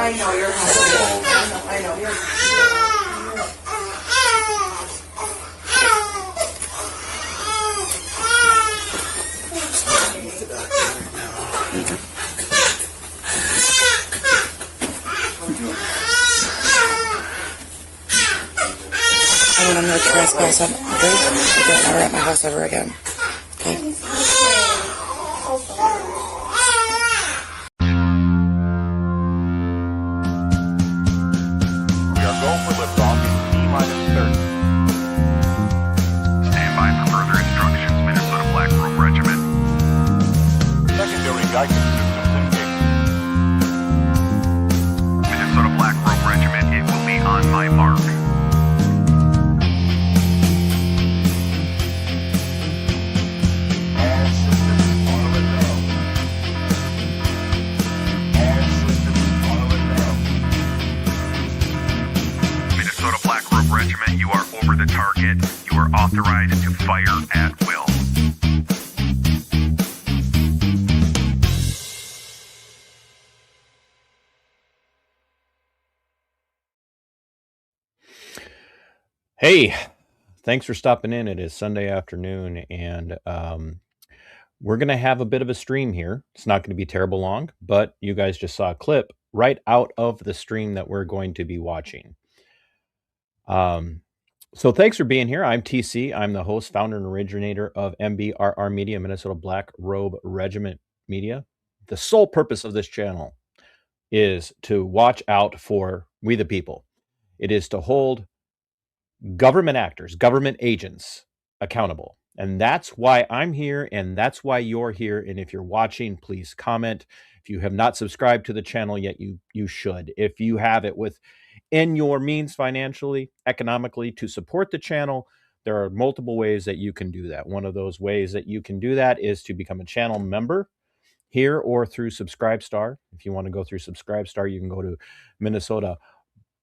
I know you're hungry. I know you're I want to no trespass on don't ever at my house ever again. Okay. We are going for liftoff in T-minus 30. Stand by for further instructions, Minnesota Black Robe Regiment. Secondary guidance systems engaged. Minnesota Black Robe Regiment, it will be on my mark. Regiment, you are over the target. You are authorized to fire at will. Hey, thanks for stopping in. It is Sunday afternoon, and we're going to have a bit of a stream here. It's not going to be terrible long, but you guys just saw a clip right out of the stream that we're going to be watching. So thanks for being here. I'm TC. I'm the host, founder, and originator of MBRR Media, Minnesota Black Robe Regiment Media. The sole purpose of this channel is to watch out for we the people. It is to hold government actors, government agents accountable. And that's why I'm here, and that's why you're here. And if you're watching, please comment. If you have not subscribed to the channel yet, you should. If you have it within your means financially, economically to support the channel, there are multiple ways that you can do that. One of those ways that you can do that is to become a channel member here or through Subscribestar. If you want to go through Subscribestar, you can go to Minnesota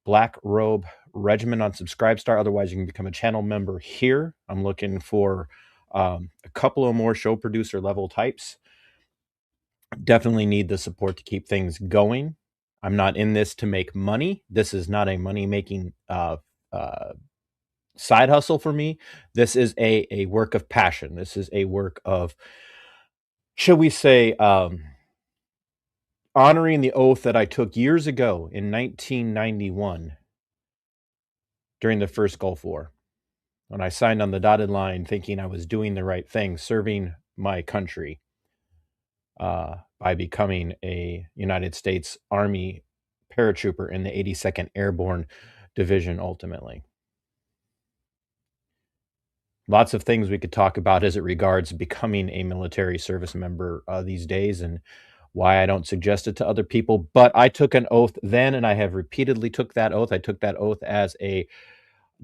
Black Robe Regiment on Subscribestar. Otherwise, you can become a channel member here. I'm looking for a couple of more show producer level types. Definitely need the support to keep things going. I'm not in this to make money. This is not a money-making side hustle for me. This is a work of passion. This is a work of, shall we say, honoring the oath that I took years ago in 1991 during the first Gulf War, when I signed on the dotted line thinking I was doing the right thing, serving my country by becoming a United States Army paratrooper in the 82nd Airborne Division ultimately. Lots of things we could talk about as it regards becoming a military service member these days and why I don't suggest it to other people. But I took an oath then, and I have repeatedly took that oath. I took that oath as a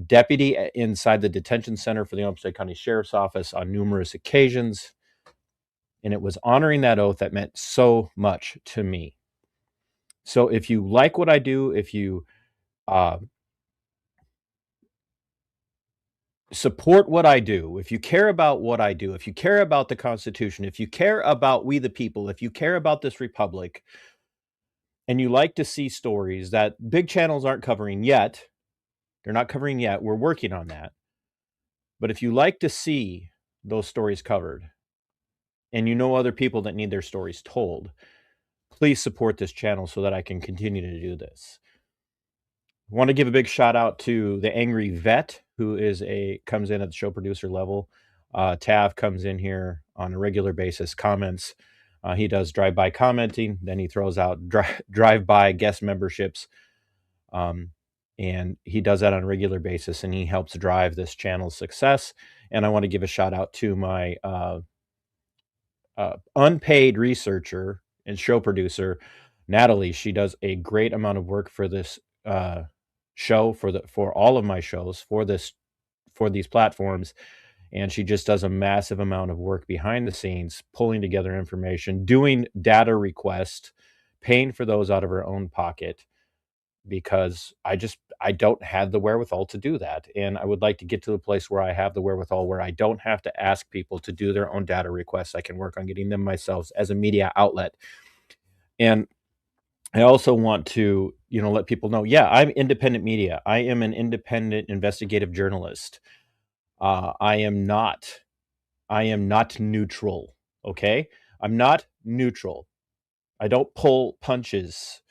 deputy inside the detention center for the Olmsted County Sheriff's Office on numerous occasions. And it was honoring that oath that meant so much to me. So if you like what I do, if you support what I do, if you care about what I do, if you care about the Constitution, if you care about we the people, if you care about this republic, and you like to see stories that big channels aren't covering yet, they're not covering yet, we're working on that. But if you like to see those stories covered, and you know other people that need their stories told, please support this channel so that I can continue to do this. I want to give a big shout out to the Angry Vet, who comes in at the show producer level. Tav comes in here on a regular basis, comments. He does drive-by commenting, then he throws out drive-by guest memberships. And he does that on a regular basis, and he helps drive this channel's success. And I want to give a shout out to my unpaid researcher and show producer, Natalie. She does a great amount of work for this show, for all of my shows, for these platforms, and she just does a massive amount of work behind the scenes, pulling together information, doing data requests, paying for those out of her own pocket, because I don't have the wherewithal to do that. And I would like to get to the place where I have the wherewithal, where I don't have to ask people to do their own data requests. I can work on getting them myself as a media outlet. And I also want to, let people know, yeah, I'm independent media. I am an independent investigative journalist. I am not neutral. Okay. I'm not neutral. I don't pull punches.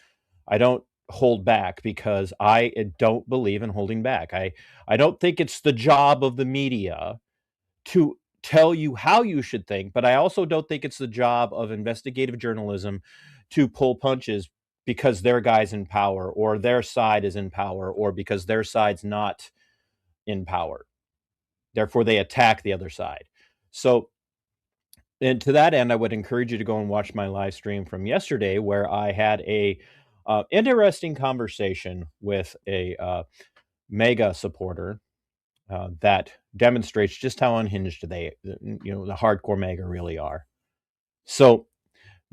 I don't hold back because I don't believe in holding back. I don't think it's the job of the media to tell you how you should think, but I also don't think it's the job of investigative journalism to pull punches because their guy's in power or their side is in power or because their side's not in power. Therefore, they attack the other side. So, and to that end, I would encourage you to go and watch my live stream from yesterday, where I had a interesting conversation with a mega supporter that demonstrates just how unhinged the hardcore mega really are. So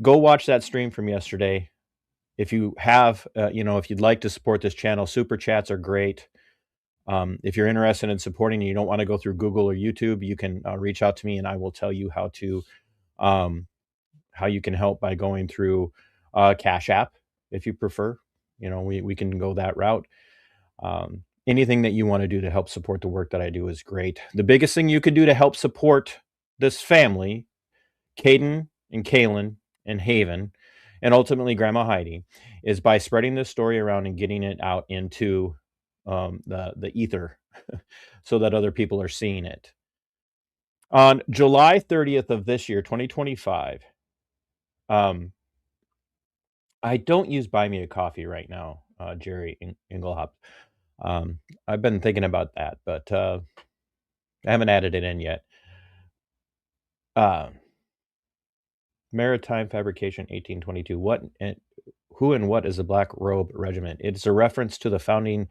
go watch that stream from yesterday. If you have, if you'd like to support this channel, super chats are great. If you're interested in supporting and you don't want to go through Google or YouTube, you can reach out to me and I will tell you how you can help by going through Cash App if you prefer. We can go that route. Anything that you want to do to help support the work that I do is great. The biggest thing you can do to help support this family, Caden and Kaylin and Haven, and ultimately Grandma Heidi, is by spreading this story around and getting it out into the ether so that other people are seeing it. On July 30th of this year, 2025, I don't use Buy Me a Coffee right now, Jerry Engelhop. I've been thinking about that, but I haven't added it in yet. Maritime Fabrication 1822. Who and what is the Black Robe Regiment? It's a reference to the founding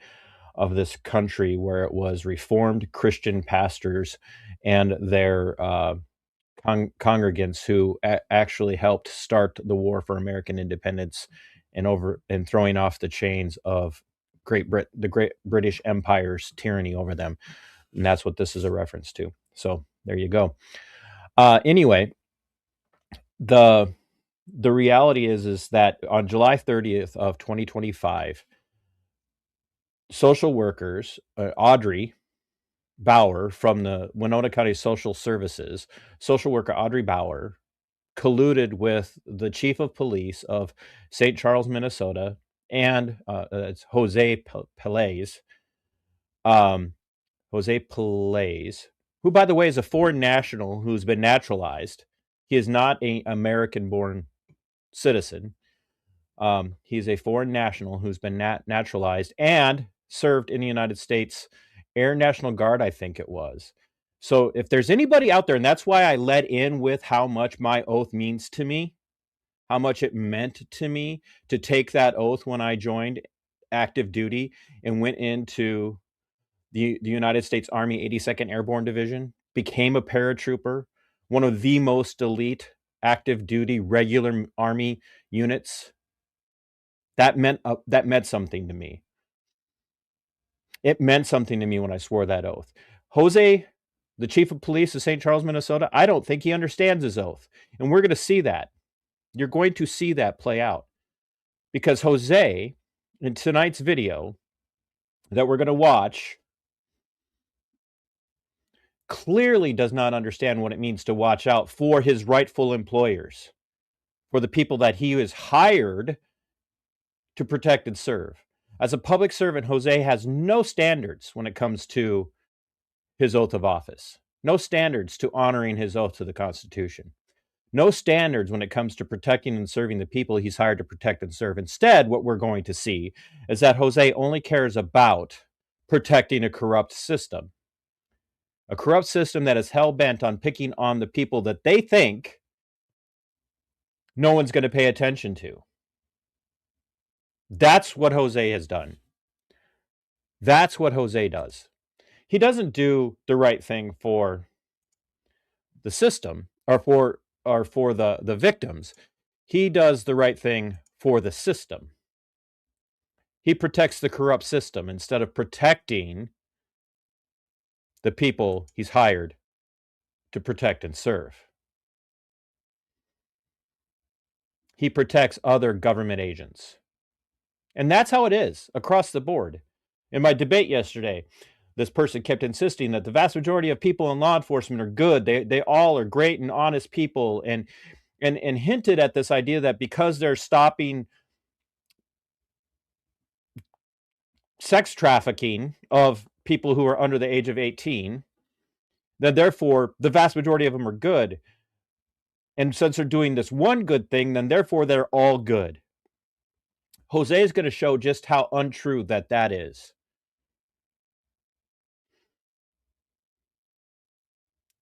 of this country, where it was Reformed Christian pastors and their congregants who actually helped start the war for American independence and throwing off the chains of the Great British Empire's tyranny over them. And that's what this is a reference to. So there you go. Anyway, the reality is that on July 30th of 2025, social workers, Audrey Bauer from the Winona County Social Services, social worker Audrey Bauer, colluded with the chief of police of St. Charles, Minnesota, and it's Jose Pelaez. Jose Pelaez, who, by the way, is a foreign national who's been naturalized. He is not an American-born citizen. He's a foreign national who's been naturalized and served in the United States Air National Guard, I think it was. So if there's anybody out there, and that's why I led in with how much my oath means to me, how much it meant to me to take that oath when I joined active duty and went into the United States Army 82nd Airborne Division, became a paratrooper, one of the most elite active duty regular Army units. That meant something to me. It meant something to me when I swore that oath. Jose, the chief of police of St. Charles, Minnesota, I don't think he understands his oath. And we're going to see that. You're going to see that play out. Because Jose, in tonight's video that we're going to watch, clearly does not understand what it means to watch out for his rightful employers, for the people that he is hired to protect and serve. As a public servant, Jose has no standards when it comes to his oath of office, no standards to honoring his oath to the Constitution, no standards when it comes to protecting and serving the people he's hired to protect and serve. Instead, what we're going to see is that Jose only cares about protecting a corrupt system that is hell-bent on picking on the people that they think no one's going to pay attention to. That's what Jose has done. That's what Jose does. He doesn't do the right thing for the system or for the victims. He does the right thing for the system. He protects the corrupt system instead of protecting the people he's hired to protect and serve. He protects other government agents. And that's how it is across the board. In my debate yesterday, this person kept insisting that the vast majority of people in law enforcement are good. They all are great and honest people, and hinted at this idea that because they're stopping sex trafficking of people who are under the age of 18, then therefore the vast majority of them are good. And since they're doing this one good thing, then therefore they're all good. Jose is going to show just how untrue that is.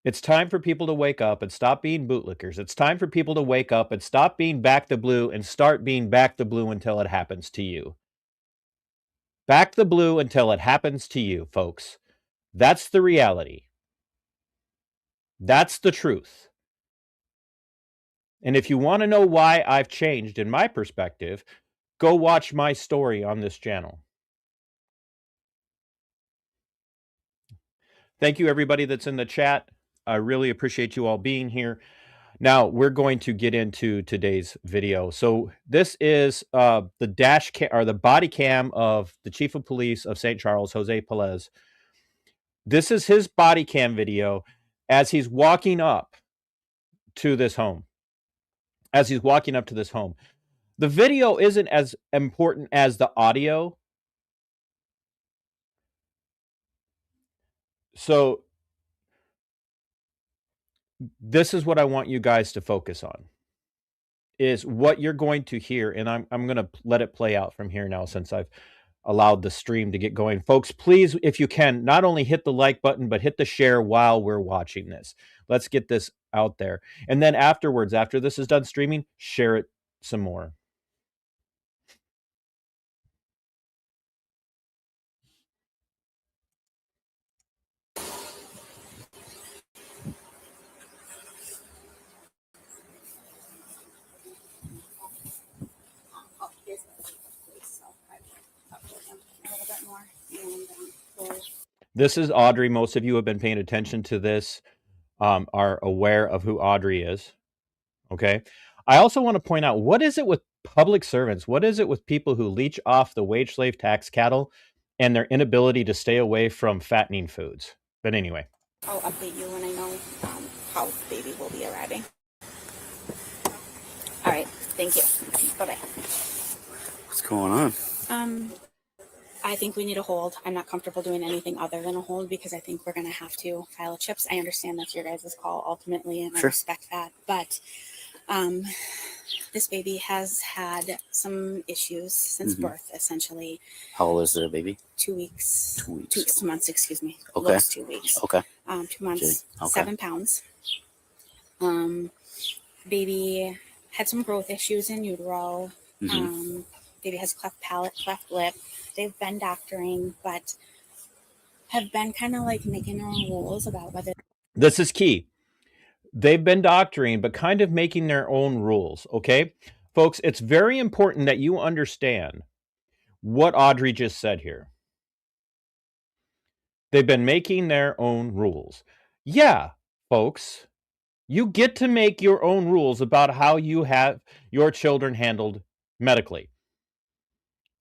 It's time for people to wake up and stop being bootlickers. It's time for people to wake up and stop being back the blue and start being back the blue until it happens to you. Back the blue until it happens to you, folks. That's the reality. That's the truth. And if you want to know why I've changed in my perspective, go watch my story on this channel. Thank you, everybody that's in the chat. I really appreciate you all being here. Now, we're going to get into today's video. So this is the dash cam, or the body cam of the Chief of Police of St. Charles, Jose Pelaez. This is his body cam video as he's walking up to this home. As he's walking up to this home. The video isn't as important as the audio. So this is what I want you guys to focus on, is what you're going to hear. And I'm going to let it play out from here now, since I've allowed the stream to get going. Folks, please, if you can, not only hit the like button, but hit the share while we're watching this. Let's get this out there. And then afterwards, after this is done streaming, share it some more. This is Audrey. Most of you have been paying attention to this, are aware of who Audrey is. Okay. I also want to point out, what is it with public servants? What is it with people who leech off the wage slave tax cattle and their inability to stay away from fattening foods? But anyway. I'll update you when I know how baby will be arriving. All right. Thank you. Bye-bye. What's going on? I think we need a hold. I'm not comfortable doing anything other than a hold, because I think we're going to have to file a chips. I understand that's your guys' call ultimately, and I respect that. But this baby has had some issues since birth, essentially. How old is the baby? 2 weeks. 2 weeks. 2 weeks, 2 months, excuse me. Okay. Lowest 2 weeks. Okay. 2 months, Okay. 7 pounds. Baby had some growth issues in utero. Baby has cleft palate, cleft lip. They've been doctoring, but have been kind of like making their own rules about whether... This is key. They've been doctoring, but kind of making their own rules, okay? Folks, it's very important that you understand what Audrey just said here. They've been making their own rules. Yeah, folks, you get to make your own rules about how you have your children handled medically.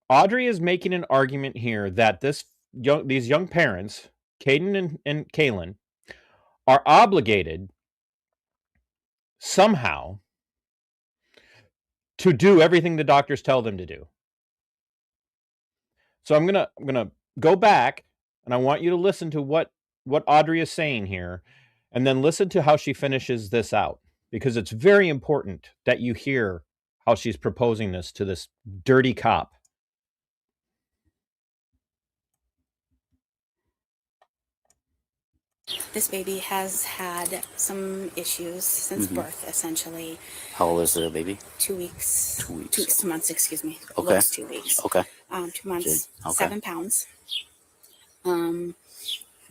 Audrey is making an argument here that these young parents, Caden and Kaylin, are obligated somehow to do everything the doctors tell them to do. So I'm gonna go back, and I want you to listen to what Audrey is saying here, and then listen to how she finishes this out, because it's very important that you hear how she's proposing this to this dirty cop. This baby has had some issues since birth, essentially. How old is the baby? 2 weeks. 2 weeks. 2 weeks, 2 months, excuse me. Okay. Lowest 2 weeks. Okay. 2 months, Okay. 7 pounds.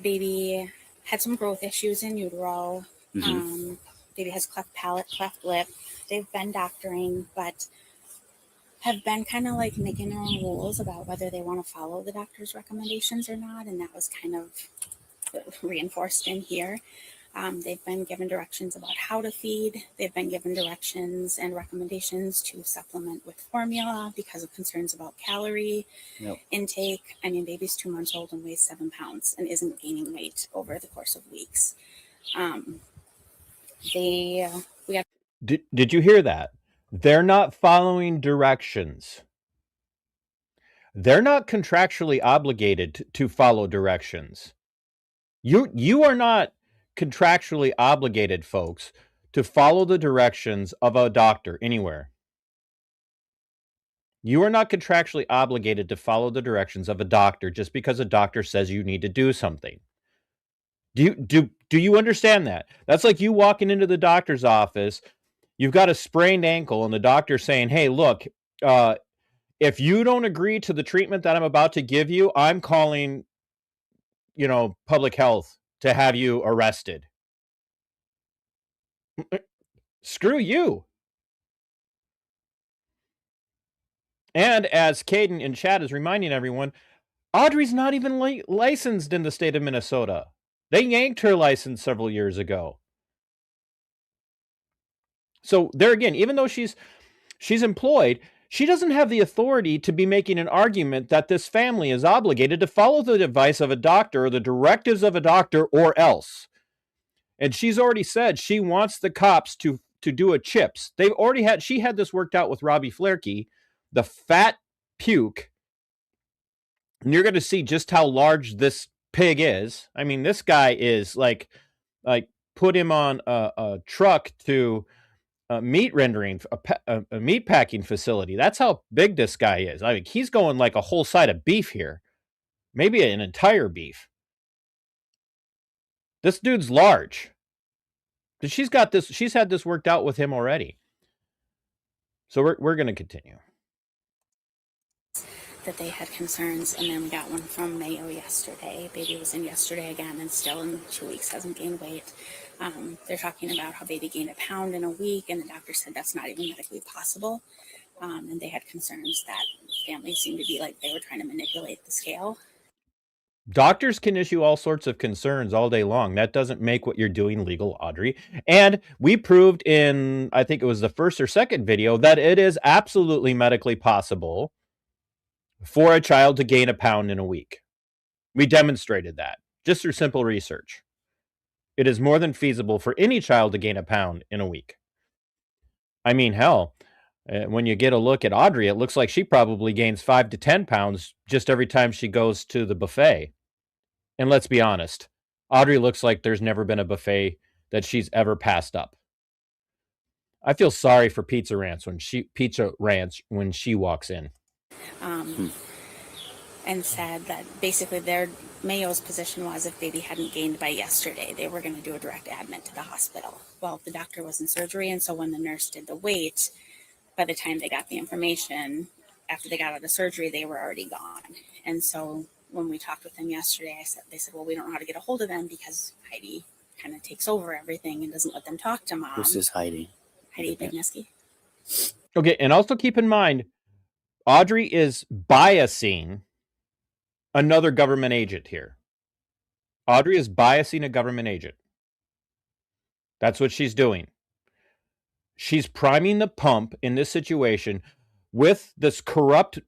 Baby had some growth issues in utero. Baby has cleft palate, cleft lip. They've been doctoring, but have been kind of like making their own rules about whether they want to follow the doctor's recommendations or not. And that was kind of reinforced in here. They've been given directions about how to feed. They've been given directions and recommendations to supplement with formula because of concerns about calorie intake. I mean, baby's 2 months old and weighs 7 pounds and isn't gaining weight over the course of weeks. We have. Did you hear that? They're not following directions. They're not contractually obligated to follow directions. You are not contractually obligated, folks, to follow the directions of a doctor anywhere. You are not contractually obligated to follow the directions of a doctor just because a doctor says you need to do something. Do you understand that? That's like you walking into the doctor's office, you've got a sprained ankle, and the doctor's saying, hey, look, if you don't agree to the treatment that I'm about to give you, I'm calling, public health to have you arrested. Screw you. And as Caden in chat is reminding everyone, Audrey's not even licensed in the state of Minnesota. They yanked her license several years ago. So there again, even though she's employed, she doesn't have the authority to be making an argument that this family is obligated to follow the advice of a doctor or the directives of a doctor or else. And she's already said she wants the cops to do a chips. She had this worked out with Robbie Floerke, the fat puke. And you're going to see just how large this pig is. I mean, this guy is like put him on a truck to a meat rendering, a meat packing facility. That's how big this guy is. I mean, he's going like a whole side of beef here, maybe an entire beef. This dude's large. She's had this worked out with him already. So we're going to continue. That they had concerns, and then we got one from Mayo yesterday. Baby was in yesterday again, and still in 2 weeks hasn't gained weight. They're talking about how baby gained 1 pound in a week, and the doctor said that's not even medically possible. And they had concerns that families seemed to be like they were trying to manipulate the scale. Doctors can issue all sorts of concerns all day long. That doesn't make what you're doing legal, Audrey. And we proved in, I think it was the first or second video, that it is absolutely medically possible for a child to gain 1 pound in a week. We demonstrated that just through simple research. It is more than feasible for any child to gain 1 pound in a week. I mean, hell, when you get a look at Audrey, it looks like she probably gains 5 to 10 pounds just every time she goes to the buffet. And let's be honest, Audrey looks like there's never been a buffet that she's ever passed up. I feel sorry for Pizza Ranch when she walks in. And said that basically Mayo's position was if baby hadn't gained by yesterday, they were going to do a direct admit to the hospital. Well, the doctor was in surgery, and so when the nurse did the weight, by the time they got the information, after they got out of surgery, they were already gone. And so when we talked with them yesterday, they said, well, we don't know how to get a hold of them because Heidi kind of takes over everything and doesn't let them talk to mom. Who's this Heidi? Heidi Bigneski. Okay, and also keep in mind, Audrey is biasing another government agent here. Audrey is biasing a government agent. That's what she's doing. She's priming the pump in this situation with this corrupt,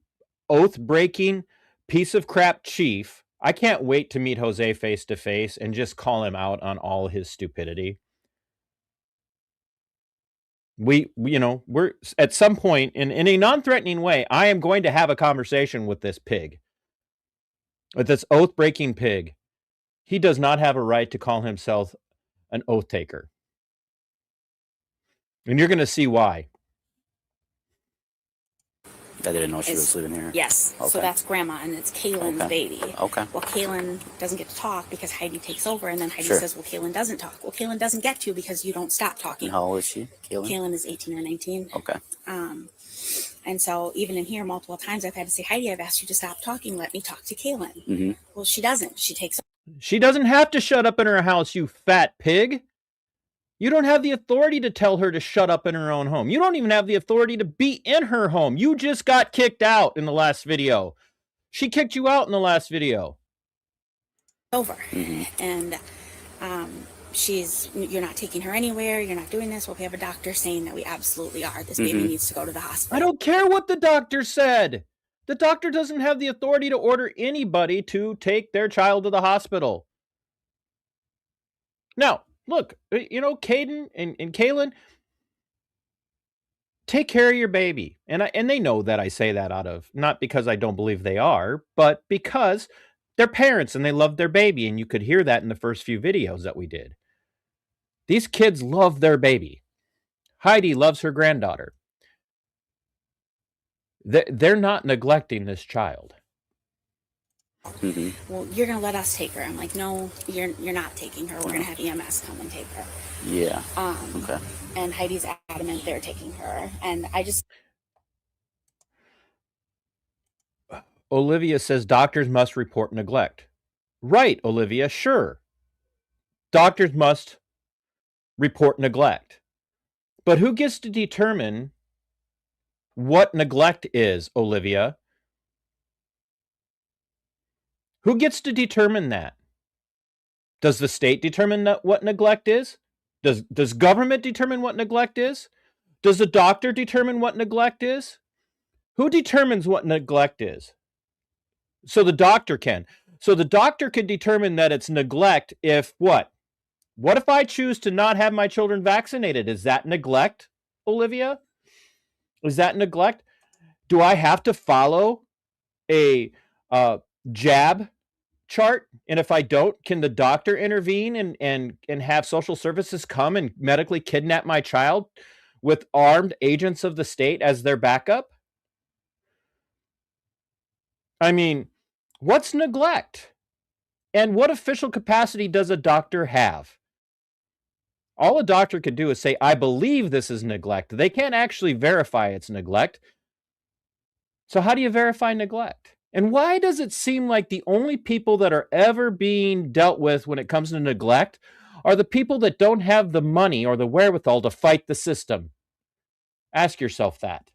oath-breaking piece of crap chief. I can't wait to meet Jose face to face and just call him out on all his stupidity. We're at some point in a non-threatening way, I am going to have a conversation with this pig. With this oath-breaking pig. He does not have a right to call himself an oath taker. And you're going to see why. I didn't know she was living here. Yes. Okay. So that's grandma, and it's Kaylin's baby. Okay. Well, Kaylin doesn't get to talk because Heidi takes over, and then Heidi says, well, Kaylin doesn't talk. Well, Kaylin doesn't get to because you don't stop talking. And how old is she, Kaylin? Kaylin is 18 or 19. Okay. And so even in here, multiple times, I've had to say, Heidi, I've asked you to stop talking. Let me talk to Kaylin. Mm-hmm. Well, she doesn't. She takes. She doesn't have to shut up in her house, you fat pig. You don't have the authority to tell her to shut up in her own home. You don't even have the authority to be in her home. You just got kicked out in the last video. She kicked you out in the last video. Over. And you're not taking her anywhere, you're not doing this. Well, we have a doctor saying that we absolutely are. This baby needs to go to the hospital. I don't care what the doctor said. The doctor doesn't have the authority to order anybody to take their child to the hospital. Now, look, Caden and Kaylin, take care of your baby. And they know that I say that out of, not because I don't believe they are, but because they're parents and they love their baby. And you could hear that in the first few videos that we did. These kids love their baby. Heidi loves her granddaughter. They're not neglecting this child. Well, you're going to let us take her. I'm like, no, you're not taking her. We're going to have EMS come and take her. Yeah. Okay. And Heidi's adamant they're taking her. And I just... Olivia says doctors must report neglect. Right, Olivia, sure. Doctors must report neglect. But who gets to determine what neglect is, Olivia? Who gets to determine that? Does the state determine what neglect is? Does government determine what neglect is? Does the doctor determine what neglect is? Who determines what neglect is? So the doctor can. So the doctor can determine that it's neglect if what? What if I choose to not have my children vaccinated? Is that neglect, Olivia? Is that neglect? Do I have to follow a jab chart? And if I don't, can the doctor intervene and have social services come and medically kidnap my child with armed agents of the state as their backup? I mean, what's neglect? And what official capacity does a doctor have? All a doctor could do is say, I believe this is neglect. They can't actually verify it's neglect. So how do you verify neglect? And why does it seem like the only people that are ever being dealt with when it comes to neglect are the people that don't have the money or the wherewithal to fight the system? Ask yourself that.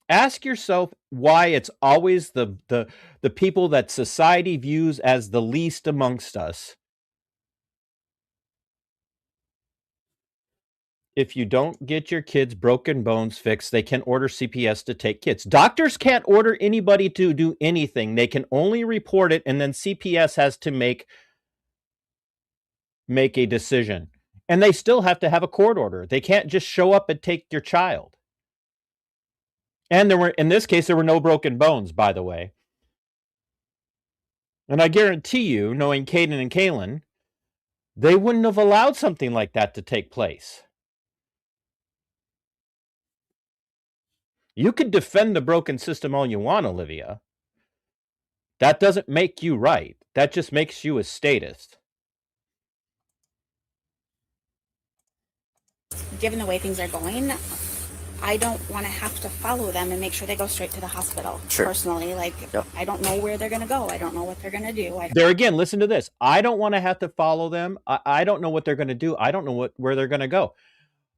Ask yourself why it's always the people that society views as the least amongst us. If you don't get your kids' broken bones fixed, they can order CPS to take kids. Doctors can't order anybody to do anything. They can only report it, and then CPS has to make a decision. And they still have to have a court order. They can't just show up and take your child. And in this case, there were no broken bones, by the way. And I guarantee you, knowing Caden and Kaylin, they wouldn't have allowed something like that to take place. You could defend the broken system all you want, Olivia. That doesn't make you right. That just makes you a statist. Given the way things are going, I don't want to have to follow them and make sure they go straight to the hospital. Sure. Personally, I don't know where they're going to go. I don't know what they're going to do. There again, listen to this. I don't want to have to follow them. I don't know what they're going to do. I don't know where they're going to go.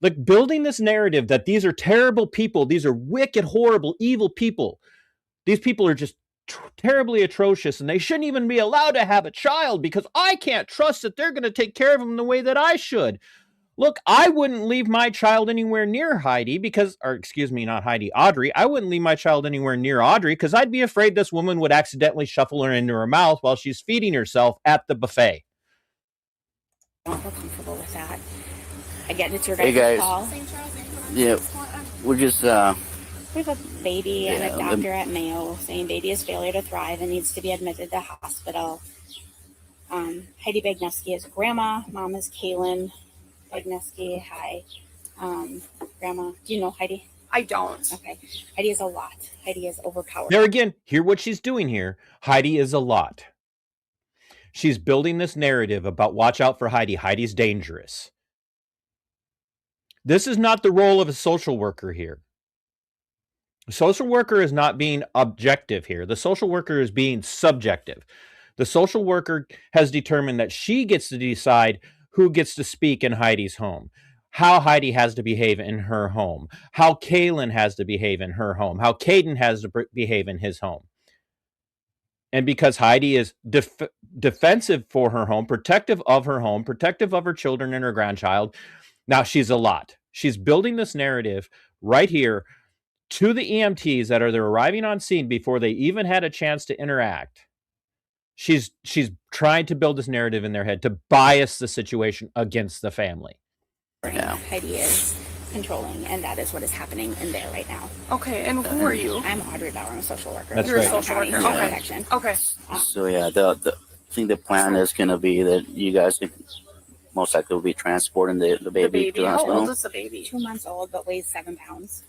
Like, building this narrative that these are terrible people, these are wicked, horrible, evil people. These people are just terribly atrocious, and they shouldn't even be allowed to have a child because I can't trust that they're going to take care of them the way that I should. Look, I wouldn't leave my child anywhere near Heidi not Heidi, Audrey. I wouldn't leave my child anywhere near Audrey because I'd be afraid this woman would accidentally shuffle her into her mouth while she's feeding herself at the buffet. I don't feel comfortable with that. Again, it's your Hey, guys' guys. call. Yeah. We're just We have a baby and a doctor at Mayo saying baby is failure to thrive and needs to be admitted to hospital. Heidi Bagneski is grandma. Mom is Kaylin Bagneski. Hi. Grandma. Do you know Heidi? I don't. Okay. Heidi is a lot. Heidi is overpowered. There again, hear what she's doing here. Heidi is a lot. She's building this narrative about watch out for Heidi. Heidi's dangerous. This is not the role of a social worker here. The social worker is not being objective here. The social worker is being subjective. The social worker has determined that she gets to decide who gets to speak in Heidi's home, how Heidi has to behave in her home, how Kaylin has to behave in her home, how Caden has to behave in his home. And because Heidi is defensive for her home, protective of her children and her grandchild, now she's a lot. She's building this narrative right here to the EMTs that are they're arriving on scene before they even had a chance to interact. She's trying to build this narrative in their head to bias the situation against the family. Yeah. Heidi is controlling, and that is what is happening in there right now. Okay, and who are you? I'm Audrey Bauer. I'm a social worker. That's You're right. a social worker. County Okay. Protection. Okay. So yeah, I think the plan is gonna be that you guys most likely will be transporting the The baby baby. to the How old hospital. is the baby? 2 months old, but weighs 7 pounds.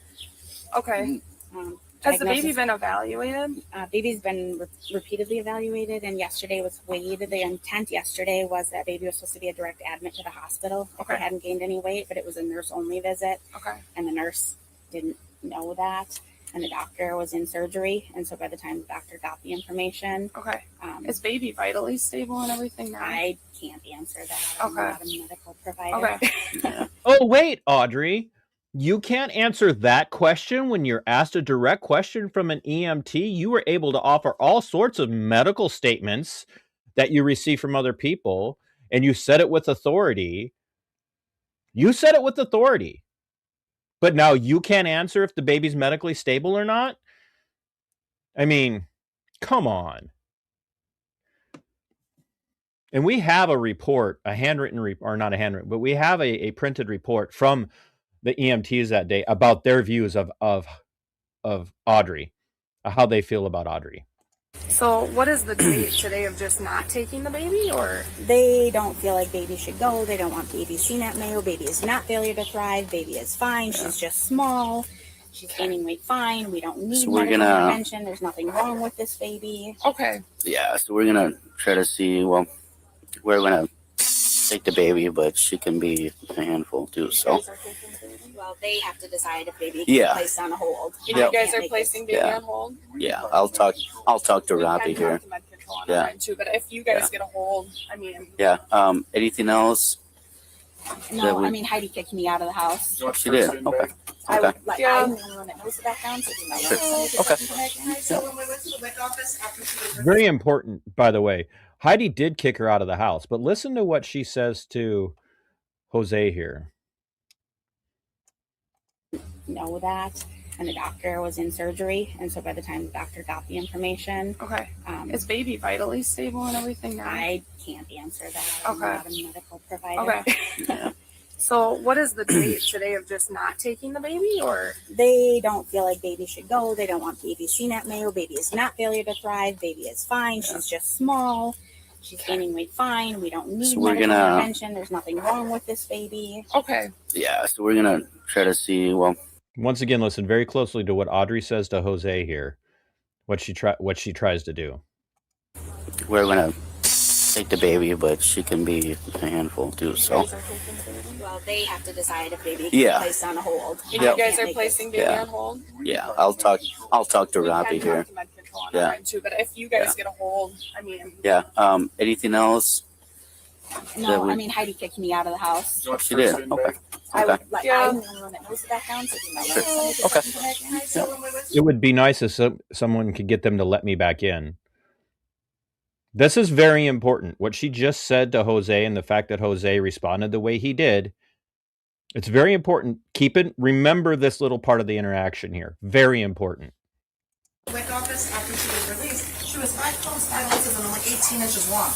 Okay. Um, Has the baby diagnosis- been evaluated? Baby's been repeatedly evaluated, and yesterday was weighed. The intent yesterday was that baby was supposed to be a direct admit to the hospital if Okay. it hadn't gained any weight, but it was a nurse-only visit, Okay. and the nurse didn't know that, and the doctor was in surgery, and so by the time the doctor got the information, Okay. Is baby vitally stable and everything now? I can't answer that. I'm Okay. not a medical provider. Okay. Yeah. Oh, wait, Audrey. You can't answer that question when you're asked a direct question from an EMT. You were able to offer all sorts of medical statements that you receive from other people, and you said it with authority. But now you can't answer if the baby's medically stable or not? I mean, come on. And we have a report, a handwritten report, or not a handwritten, but we have a printed report from the EMTs that day about their views of Audrey, how they feel about Audrey. So, what is the date today of just not taking the baby, or? They don't feel like baby should go. They don't want baby seen at Mayo. Baby is not failure to thrive. Baby is fine. She's just small. She's gaining weight fine. We don't need So we're medical gonna- intervention. There's nothing wrong with this baby. Okay. Yeah, so we're gonna try to see. Well, we're gonna take the baby, but she can be a handful too. So Well, they have to decide if baby can Yeah. be placed on a hold. And Yeah. you guys Can't are make placing baby Yeah. on hold? yeah, I'll talk to We Robbie can here. talk to med control on Yeah. our end too, but if you guys Yeah. get a hold, I mean, Yeah. Anything else? No, That we- I mean Heidi kicked me out of the house. She did. Okay. I Okay. would, like, Yeah. I'm the only one that knows the background, so you might Sure. want to Okay. So when we went to the WIC office after she was Very important, by the way. Heidi did kick her out of the house, but listen to what she says to Jose here. know that, and the doctor was in surgery, and so by the time the doctor got the information, okay. Is baby vitally stable and everything now? I can't answer that. I'm Okay. not a medical provider. Okay. Yeah. So, what is the date today of just not taking the baby, or? They don't feel like baby should go. They don't want baby seen at Mayo. Baby is not failure to thrive. Baby is fine. She's just small. She's gaining weight fine. We don't need So we're medical gonna- intervention. There's nothing wrong with this baby. Okay. Yeah. So we're gonna try to see. Well, Once again, listen very closely to what Audrey says to Jose here. What she tries to do. we're gonna take the baby, but she can be a handful too. So Well, they have to decide if baby can Yeah. be placed on a hold. And Yeah. you guys Can't are make placing it. baby Yeah. on hold? yeah, I'll talk to We Robbie can here. talk to med control on Yeah. our end too, but if you guys Yeah. get a hold, I mean, Yeah. Anything else? No, That we- I mean Heidi kicked me out of the house. She did. Okay. I Okay. would, like, Yeah. I'm the only one that knows the background, so you might Sure. want to Okay. so when we went to It would be nice if someone could get them to let me back in. This is very important. What she just said to Jose and the fact that Jose responded the way he did. It's very important. Remember this little part of the interaction here. Very important. the WIC office after she was released, she was 5 pounds, 5 ounces, and only 18 inches long.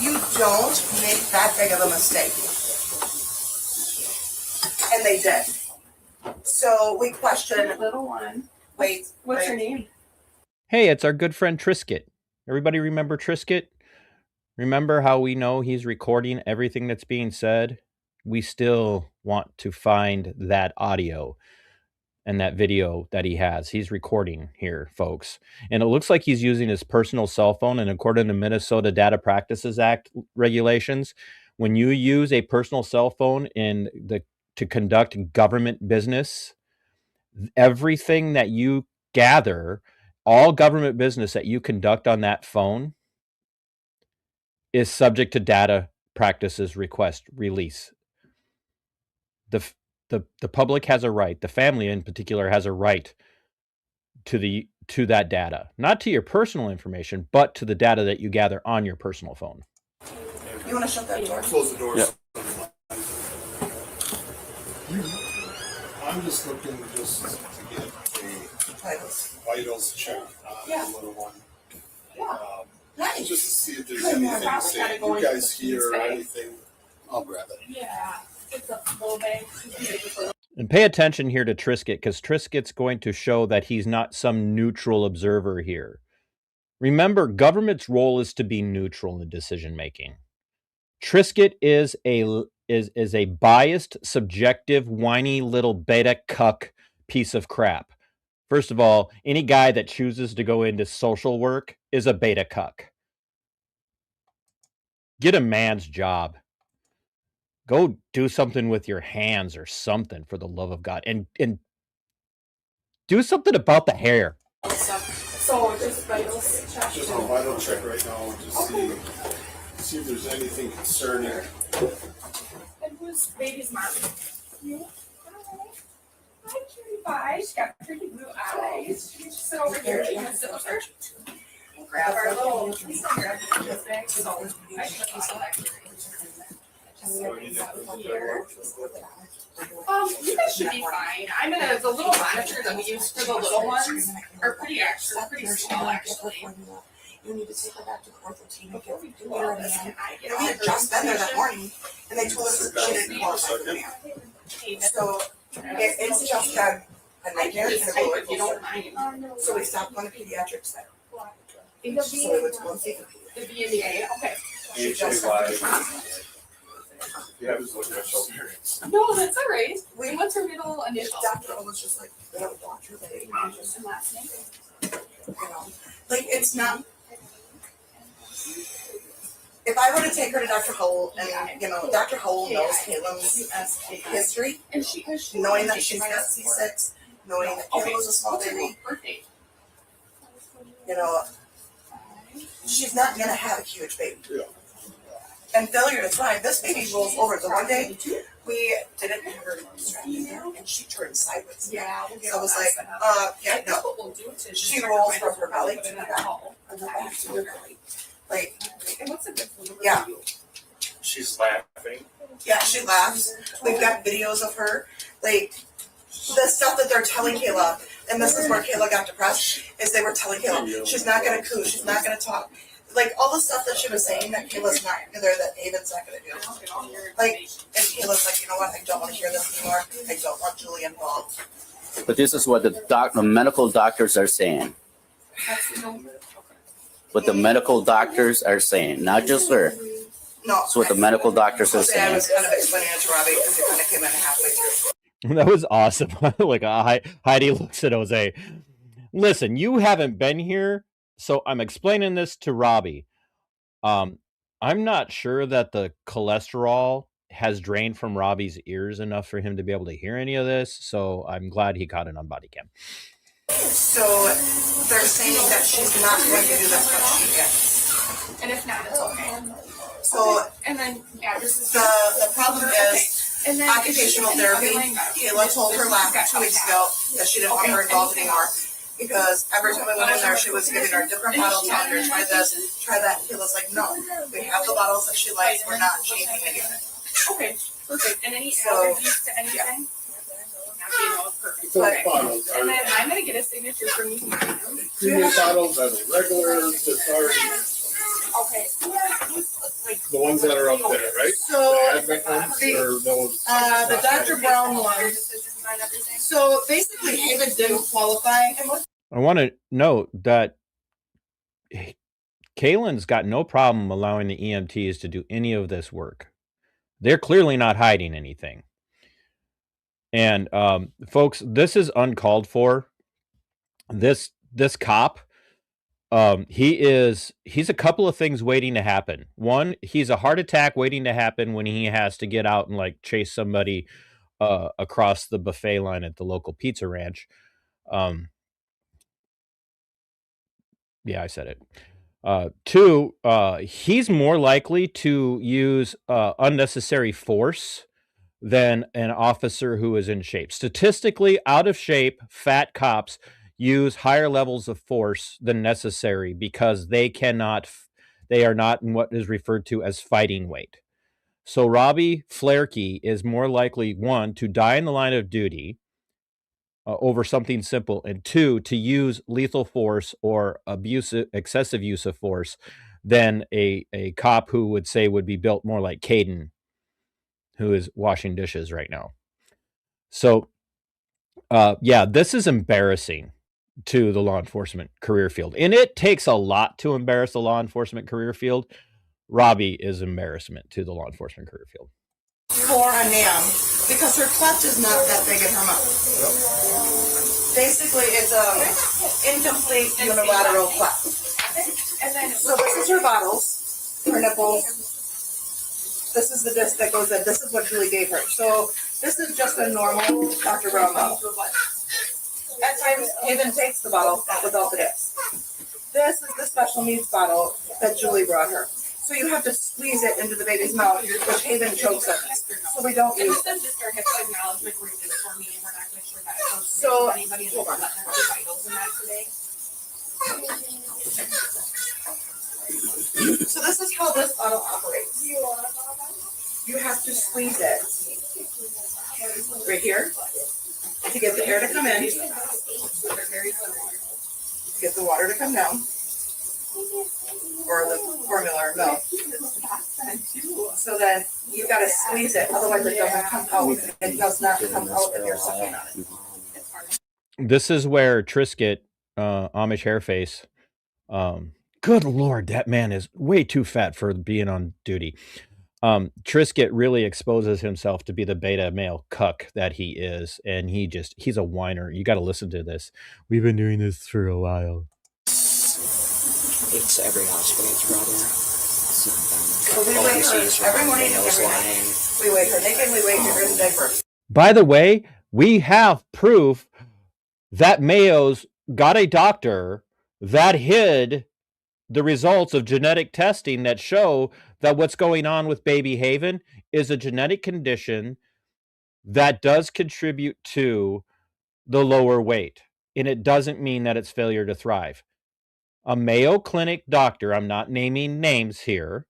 You don't make that big of a mistake. And they did. So we question, little one. wait, What's her wait. name? Hey, it's our good friend Trisket. Everybody remember Trisket? Remember how we know he's recording everything that's being said? We still want to find that audio and that video that he has. He's recording here, folks. And it looks like he's using his personal cell phone. And according to Minnesota Data Practices Act regulations, when you use a personal cell phone to conduct government business, everything that you gather, all government business that you conduct on that phone is subject to data practices request release. The public has a right, the family in particular has a right to to that data, not to your personal information, but to the data that you gather on your personal phone. You want to shut that door? Close the doors. Yeah. I'm just looking just to get a vitals check on the little one. Nice. Just to see if there's anything to say. You guys hear or anything, I'll grab it. Yeah, it's a full bag. And pay attention here to Trisket, because Trisket's going to show that he's not some neutral observer here. Remember, government's role is to be neutral in decision making. Trisket is a biased, subjective, whiny little beta cuck piece of crap. First of all, any guy that chooses to go into social work is a beta cuck. Get a man's job. Go do something with your hands or something, for the love of God. And do something about the hair. So just vitals check. Just a vital check right now and just see if there's anything concerning. And who's baby's mom? You? Hi, cutie pie. She's got pretty blue eyes. She can just sit over here. You want to sit with her? Grab our little grab this bag. So I should have some back here. Here. You guys should be fine. The little monitor that we use for the little ones are pretty small actually. You need to take her back to the ortho team and get her in. And we had just been there that morning, and they told us that she didn't qualify for the man. So it's just had a nightmare and a roller coaster. So we stopped going to pediatrics there. So we went to one thing. The VNDA, okay. She just Yeah, just looking at shoulder. No, that's all right. What's her middle initial? Doctor was just like, we have a doctor that And last name? like it's not. If I were to take her to Dr. Hole, and Dr. Hole knows Caitlin's history, And she knowing that she's got C6, knowing that Caitlin was a small baby, she's not gonna have a huge baby. Yeah. And failure to thrive, this baby rolls over. The one day we didn't have her strapped in there, and she turned sideways. Yeah. So I was like, no. She rolls from her belly to the back, and the back to her belly. Like, And what's the difference? Yeah. She's laughing. yeah, she laughs. We've got videos of her. Like, the stuff that they're telling Kayla, and this is where Kayla got depressed, is they were telling Kayla, she's not going to coo, she's not going to talk. Like, all the stuff that she was saying that Kayla's not, or that David's not going to do. Like, and Kayla's like, you know what, I don't want to hear this anymore. I don't want Julie involved. But this is what the medical doctors are saying. What the medical doctors are saying, not just her. No. It's what the medical doctors are I saying. was kind of explaining it to Robbie because it kind of came in halfway through. That was awesome. Like Heidi looks at Jose. Listen, you haven't been here, so I'm explaining this to Robbie. I'm not sure that the cholesterol has drained from Robbie's ears enough for him to be able to hear any of this, so I'm glad he caught it on body cam. So they're saying that she's not going to do this, but she is. And if not, it's okay. So And then, this is the problem is and then occupational therapy. Kayla told her last 2 weeks ago that she didn't want her involved anymore because every time we went in there, she was giving her different bottles, telling her try this, try that. Kayla's like, no, we have the bottles that she likes. We're not changing any of it. Okay, perfect. And any So, allergies to anything? Perfect. Four Okay. bottles. And then I'm gonna get a signature from you. Premium bottles are the regular, that's already, Okay. the ones that are up there, right? So The Advent ones or those? the Dr. Brown Your one. decisions on everything. So basically, Haven didn't qualify. I want to note that Kaylin's got no problem allowing the EMTs to do any of this work. They're clearly not hiding anything. And folks, this is uncalled for. This cop, he's a couple of things waiting to happen. One, he's a heart attack waiting to happen when he has to get out and like chase somebody across the buffet line at the local pizza ranch. Yeah, I said it. Two, he's more likely to use unnecessary force than an officer who is in shape. Statistically, out of shape, fat cops use higher levels of force than necessary because they are not in what is referred to as fighting weight. So Robbie Floerke is more likely, one, to die in the line of duty over something simple, and two, to use lethal force or excessive use of force than a cop who would be built more like Caden, who is washing dishes right now. So, this is embarrassing to the law enforcement career field. And it takes a lot to embarrass the law enforcement career field. Robbie is embarrassment to the law enforcement career field. For a Nam, because her clutch is not that big in her mouth. Basically, it's incomplete unilateral clutch. So this is her bottles, her nipples. This is the disc that goes in. This is what Julie gave her. So this is just a normal Dr. Brown bottle. At times, Haven takes the bottle without the disc. This is the special needs bottle that Julie brought her. So you have to squeeze it into the baby's mouth, which Haven chokes it. So we don't use it. So, hold on. So this is how this bottle operates. You have to squeeze it right here to get the air to come in, get the water to come down, or the formula or milk. So then you got to squeeze it, otherwise it doesn't come out. It does not come out if you're sucking on it. This is where Trisket, Amish Hairface, good Lord, that man is way too fat for being on duty. Trisket really exposes himself to be the beta male cuck that he is, and he's a whiner. You got to listen to this. We've been doing this for a while. It's every hospital's brother. So we wake her every morning and every night. We wake her naked, we wake her in the diaper. By the way, we have proof that Mayo's got a doctor that hid the results of genetic testing that show that what's going on with baby Haven is a genetic condition that does contribute to the lower weight. And it doesn't mean that it's failure to thrive. A Mayo Clinic doctor, I'm not naming names here.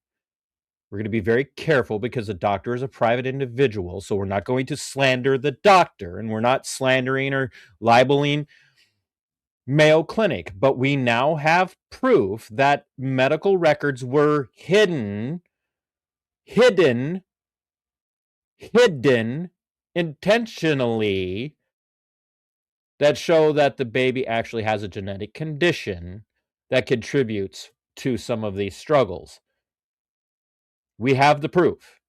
We're going to be very careful because the doctor is a private individual. So we're not going to slander the doctor, and we're not slandering or libeling Mayo Clinic, but we now have proof that medical records were hidden intentionally that show that the baby actually has a genetic condition that contributes to some of these struggles. We have the proof.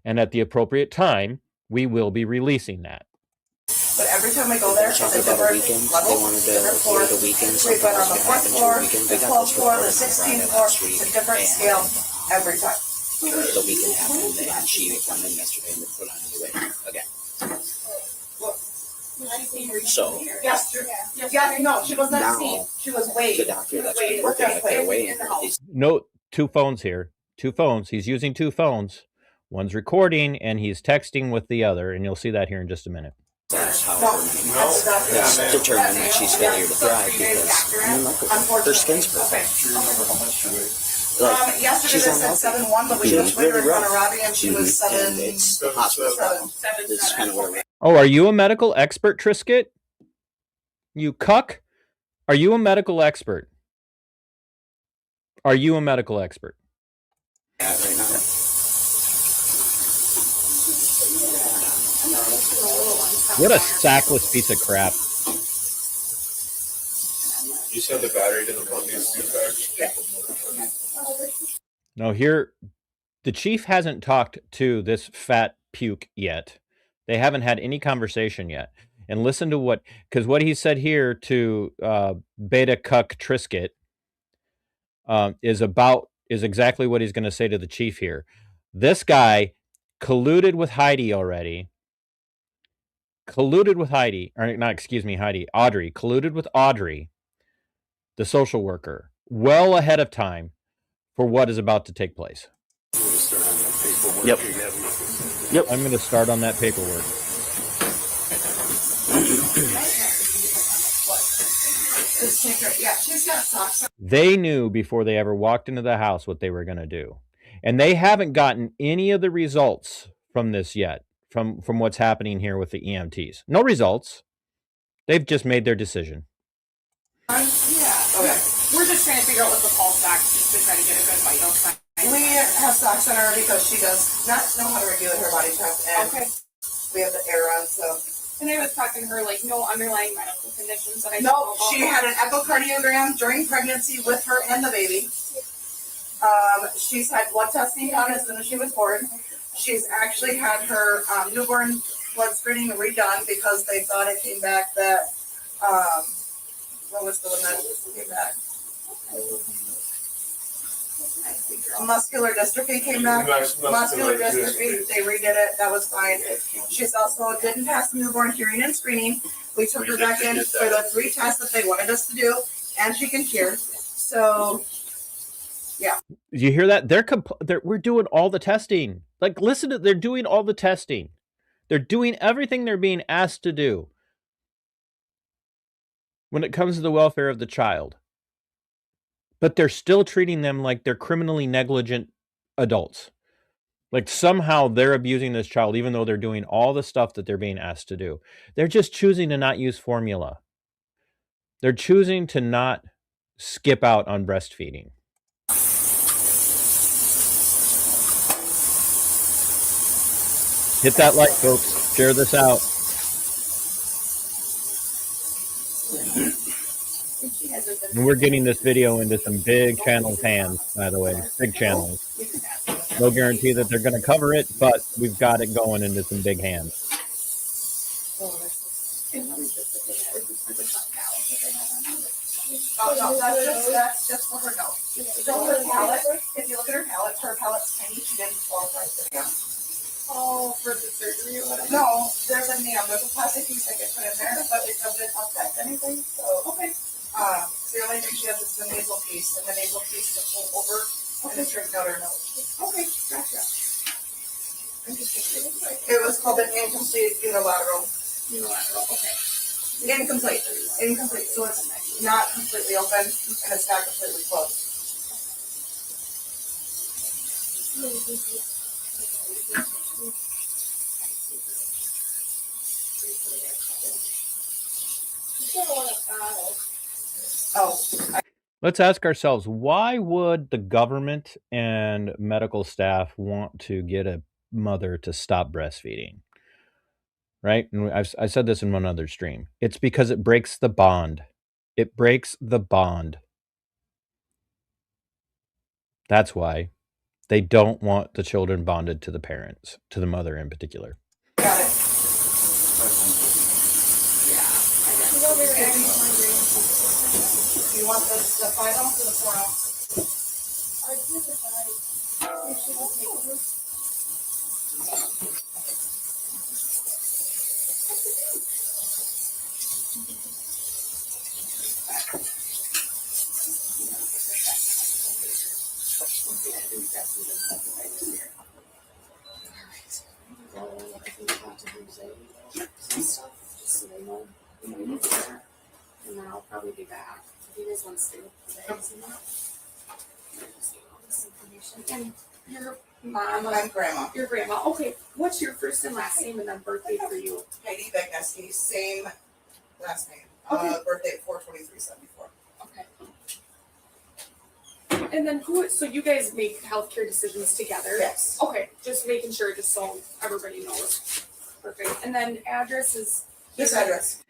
And at the appropriate time, we will be releasing that. But every time we go there, it's a different level, different floor. We've been on the 4th floor, the 12th floor, the 16th floor, it's a different scale every time. The weekend happened, and she went in yesterday and put on the weight again. So, yeah, no, she was not seen. She was weighed. The doctor that's been working at their weight. No, two phones here. Two phones. He's using two phones. One's recording, and he's texting with the other, and you'll see that here in just a minute. That's how it's determined that she's failure to thrive because her skin's perfect. Like, yesterday they said 7'1", but we just weighed her in front of Robbie and she was 7. It's the hospital problem. This is kind of where we're at. Oh, are you a medical expert, Trisket? You cuck? Are you a medical expert? Are you a medical expert? Yeah, right now. What a sackless piece of crap. You said the battery didn't plug into the back. No, here, the chief hasn't talked to this fat puke yet. They haven't had any conversation yet. And listen to because what he said here to Beta Cuck Trisket is exactly what he's going to say to the chief here. This guy colluded with Heidi already. Audrey, colluded with Audrey, the social worker, well ahead of time for what is about to take place. Yep. I'm going to start on that paperwork. Take her. Yeah, she's got socks on. They knew before they ever walked into the house what they were going to do. And they haven't gotten any of the results from this yet, from what's happening here with the EMTs. No results. They've just made their decision. Yeah. Okay. We're just trying to figure out what the pulse ox just to try to get a good vital sign. We have socks on her because she does not know how to regulate her body temp, and Okay. we have the air on, so. And I was talking to her, like, no underlying medical conditions that I No, don't know about. she had an echocardiogram during pregnancy with her and the baby. She's had blood testing done as soon as she was born. She's actually had her newborn blood screening redone because they thought it came back that, what was the one that came back? Muscular dystrophy came back. Muscular dystrophy, they redid it, that was fine. She's also didn't pass the newborn hearing and screening. We took her back in for the 3 tests that they wanted us to do, and she can hear. So, yeah. You hear that? We're doing all the testing. Like, listen to, they're doing all the testing. They're doing everything they're being asked to do when it comes to the welfare of the child. But they're still treating them like they're criminally negligent adults. Like somehow they're abusing this child, even though they're doing all the stuff that they're being asked to do. They're just choosing to not use formula. They're choosing to not skip out on breastfeeding. Hit that like, folks. Share this out. And we're getting this video into some big channels' hands, by the way. Big channels. No guarantee that they're going to cover it, but we've got it going into some big hands. Oh, no, that's just for her nose. So her palate, if you look at her palate's tiny, she didn't qualify for the Oh, for the surgery or whatever? No, there's a plastic piece I could put in there, but it doesn't affect anything, so. Okay. The only thing she has is the nasal piece, and the nasal piece to pull over and it straighten out her nose. Okay, gotcha. It was called an incomplete unilateral. Unilateral, okay. Incomplete, so it's not completely open and it's not completely closed. Oh. Let's ask ourselves, why would the government and medical staff want to get a mother to stop breastfeeding? Right? And I said this in one other stream. It's because it breaks the bond. It breaks the bond. That's why they don't want the children bonded to the parents, to the mother in particular. Got it. You want the 5 ounce or the 4 ounce? And then I'll probably be back. If you guys want to stay with the bags and that. This information. And your mom, I'm grandma. your grandma. Okay, what's your first and last name and then birthday for you? Heidi Begneski, same last name. Okay. Birthday 4/23/74. Okay. And then so you guys make healthcare decisions together? Yes. Okay, just making sure, just so everybody knows. Perfect. And then address is? This address.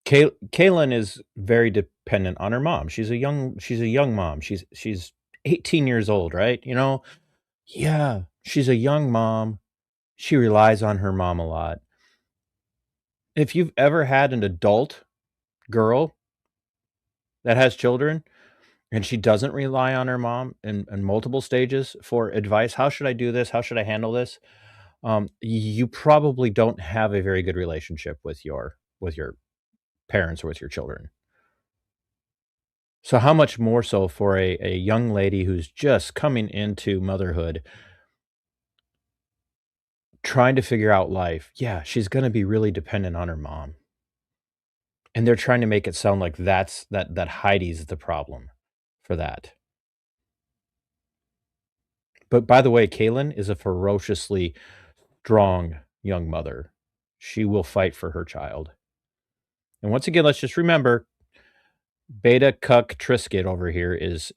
Kaylin is very dependent on her mom. She's a young mom. She's 18 years old, right? You know, yeah, she's a young mom. She relies on her mom a lot. If you've ever had an adult girl that has children and she doesn't rely on her mom in multiple stages for advice, how should I do this? How should I handle this? You probably don't have a very good relationship with your parents or with your children. So how much more so for a young lady who's just coming into motherhood, trying to figure out life? Yeah, she's going to be really dependent on her mom. And they're trying to make it sound like that Heidi's the problem for that. But by the way, Kaylin is a ferociously strong young mother. She will fight for her child. And once again, let's just remember, Beta Cuck Trisket over here is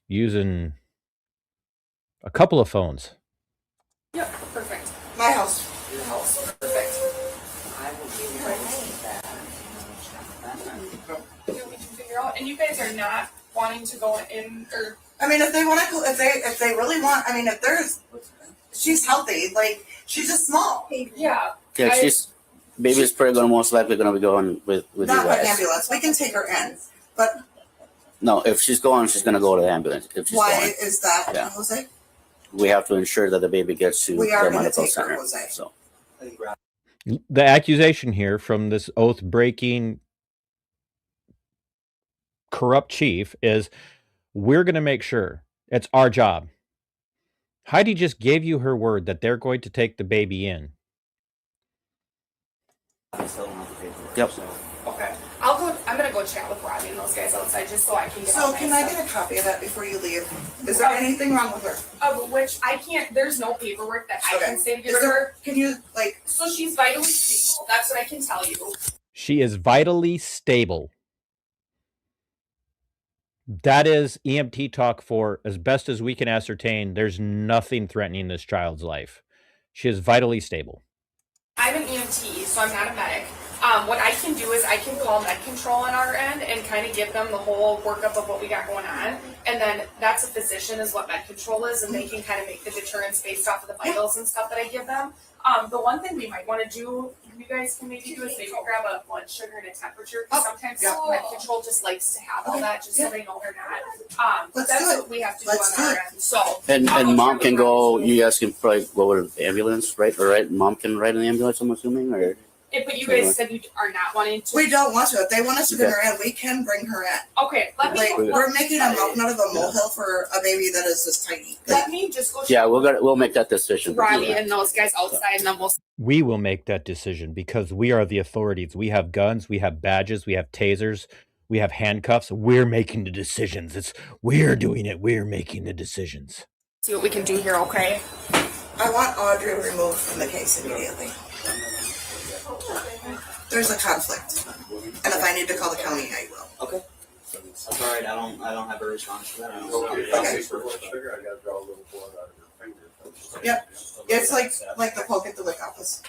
using a couple of phones. Yep, perfect. My house. Your house, perfect. We can figure out, and you guys are not wanting to go in, or I mean, if they want to, if they really want, I mean, if there's, she's healthy, like she's just small. yeah. Yeah, baby's probably gonna most likely gonna be going with you Not with guys. ambulance. We can take her in, but No, if she's going, she's gonna go to the ambulance. If she's why going, is that, Yeah. Jose? we have to ensure that the baby gets to We are the gonna medical take her, center. Jose. So The accusation here from this oath-breaking corrupt chief is, we're going to make sure. It's our job. Heidi just gave you her word that they're going to take the baby in. Yep. Okay. I'm gonna go chat with Robbie and those guys outside just so I can get all So my can I stuff. get a copy of that before you leave? Is there anything wrong with her? Which I can't, there's no paperwork that I Okay. can say to give Is her. there, can you, like, So she's vitally stable. That's what I can tell you. She is vitally stable. That is EMT talk for, as best as we can ascertain, there's nothing threatening this child's life. She is vitally stable. I'm an EMT, so I'm not a medic. What I can do is I can call med control on our end and kind of give them the whole workup of what we got going on. And then that's a physician is what med control is, and they can kind of make the deterrence based off of the vitals and stuff that I give them. The one thing we might want to do, you guys can maybe do is maybe grab a blood sugar and a temperature, because sometimes med control just likes to have all that just so they know they're not. But that's what we have to do on our end. So and mom can go. You guys can probably go with the ambulance, right? Or right, mom can ride an ambulance. I'm assuming, or. But you guys said you are not wanting to. we don't want to. If they want us to bring her in, we can bring her in. Okay, let me. Like, we're making a mountain out of a molehill for a baby that is this tiny. Let me just go. Yeah, we'll make that decision. Robbie and those guys outside, and then we'll. We will make that decision because we are the authorities. We have guns, we have badges, we have tasers, we have handcuffs. We're making the decisions. We're doing it. We're making the decisions. See what we can do here, okay? I want Audrey removed from the case immediately. There's a conflict, and if I need to call the county, I will. Okay. That's all right. I don't have a response to that. I don't Okay. Yep. It's like the poke at the WIC office.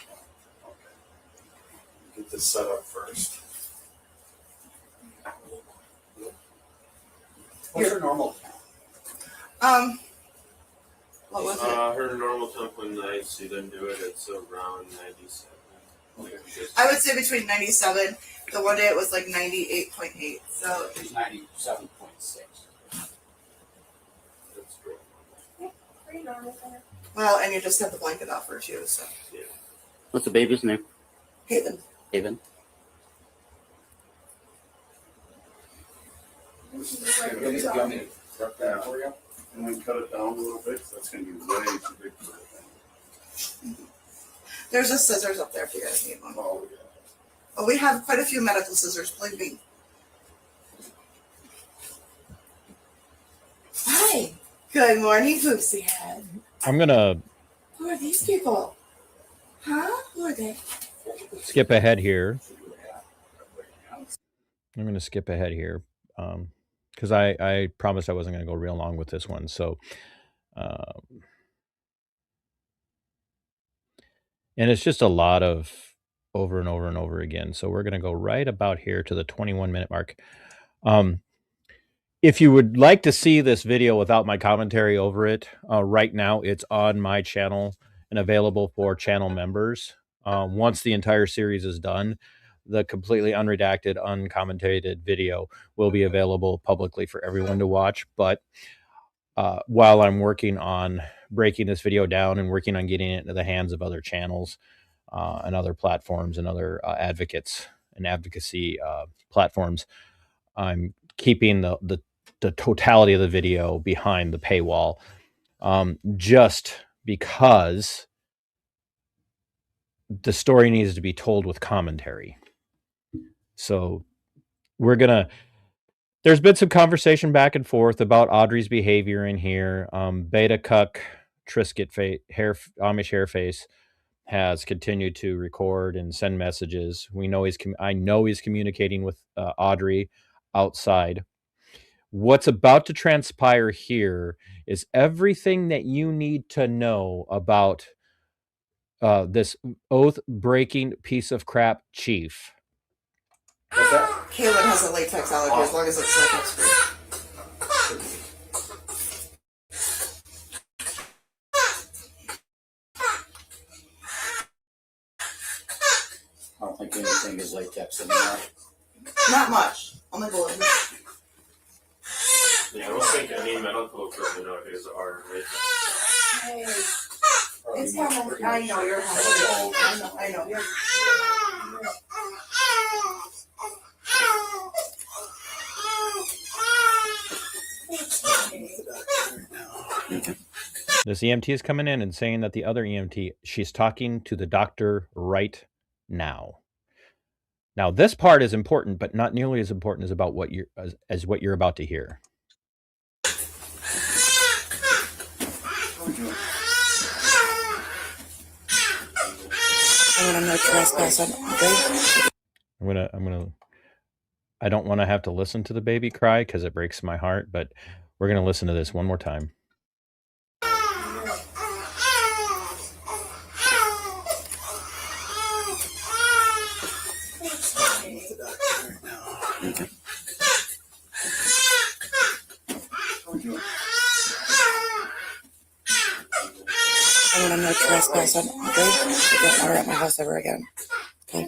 Get this set up first. What's her normal What was it? Her normal temp when I see them do it, it's around 97. I would say between 97. The one day it was like 98.8. So She's 97.6. That's great. Pretty normal for her. well, and you just have the blanket off her too. So What's the baby's name? Haven. Haven. You want me to prep that for you? And then cut it down a little bit, so that's gonna be way too big for the thing. There's a scissors up there if you guys need one. Oh, yeah. Oh, we have quite a few medical scissors. Believe me. Hi. Good morning, Poopsie Head. I'm going to Who are these people? Huh? Who are they? skip ahead here. I'm going to skip ahead here because I promised I wasn't going to go real long with this one. So, and it's just a lot of over and over and over again. So we're going to go right about here to the 21-minute mark. If you would like to see this video without my commentary over it, right now it's on my channel and available for channel members. Once the entire series is done, the completely unredacted, uncommentated video will be available publicly for everyone to watch. But while I'm working on breaking this video down and working on getting it into the hands of other channels and other platforms and other advocates and advocacy platforms, I'm keeping the totality of the video behind the paywall, just because the story needs to be told with commentary. So there's been some conversation back and forth about Audrey's behavior in here. Beta Cuck Trisket Amish Hairface has continued to record and send messages. I know he's communicating with Audrey outside. What's about to transpire here is everything that you need to know about this oath-breaking piece of crap chief. Kaylin has a latex allergy as long as it's latex free. I don't think anything is latex anymore. Not much. Only balloons. Yeah, I don't think any medical equipment nowadays are latex. It's coming. I know you're hungry. I know. This EMT is coming in and saying that the other EMT, she's talking to the doctor right now. Now, this part is important, but not nearly as important as about what you're about to hear. I'm gonna trespass on I don't want to have to listen to the baby cry because it breaks my heart, but we're going to listen to this one more time. I'm gonna no trespass on Audrey. Don't want her at my house ever again. Okay.